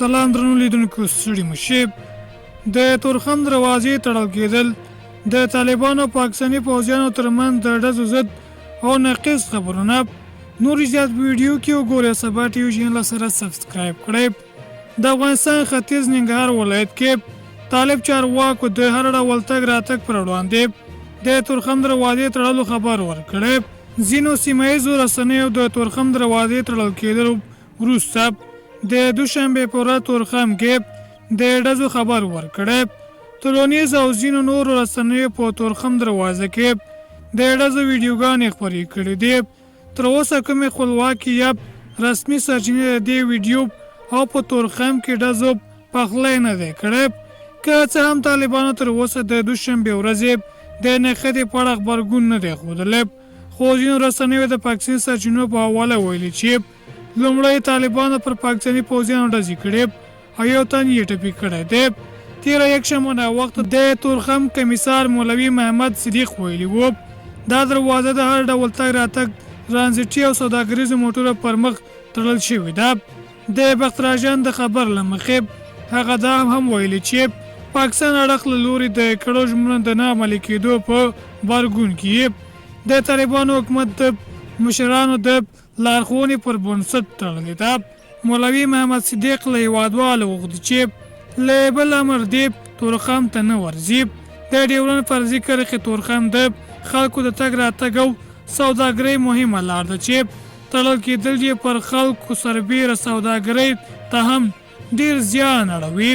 سلام درنو لیدونکو ستړي مه شئ. د تورخم دروازې تړل کېدل د طالبانو پاکستاني پوځیانو ترمنځ د ډزو ضد او ناقص خبرونه. نور زیات ویډیو کې وګورئ. سبا ټي وي چینل سره سبسکرایب کړئ. د افغانستان ختیځ ننګرهار ولایت کې طالب چارواکو د هر ډول تګ راتګ پر وړاندې د تورخم دروازې تړلو خبر ورکړی. ځینو سیمه ییزو رسنیو د تورخم دروازې تړل کېدلو وروسته د دوشنبې په ورځ تورخم کې د ډزو خبر ورکړی. ټولنیز او ځینو نورو رسنیو په تورخم دروازه کې د ډزو ویډیوګانې خپرې کړي دي. تر اوسه کومې خپلواکي یا رسمي سرچینې د دې ویډیو او په تورخم کې ډزو پخلی نه دی کړی. که څه هم طالبانو تر اوسه د دوشنبې ورځې د نښتې په اړه غبرګون نه دی ښودلی، خو ځینو رسنیو د پاکستاني سرچینو په حواله ویلي چې لومړی طالبانو پر پاکستاني پوځیانو ډزې کړې او یو تن یې ټپي کړی دی. تېره یکشنبه وخت د تورخم کمیسار مولوي محمد صدیق ویلي و دا دروازه د هر ډول تګ راتګ ترانزیټي او سوداګریزو موټرو پر مخ تړل شوې ده. د بختراجان د خبر له مخې هغه دا هم ویلي چې پاکستان اړخ له لوري د کړو ژمنو د نه عملي کېدو په غبرګون کې د طالبانو حکومت د مشرانو د لارښوونې پر بنسټ تړلې ده. مولوي محمد صدیق له هېوادوالو وغوښتل چې له بل امر دې تورخم ته نه ورځي. د ډیورنډ فرضي کرښې تورخم د خلکو د تګ راتګ او سوداګرۍ مهمه لار ده چې تړل کېدل یې پر خلکو سربیره سوداګرۍ ته هم ډېر زیان اړوي.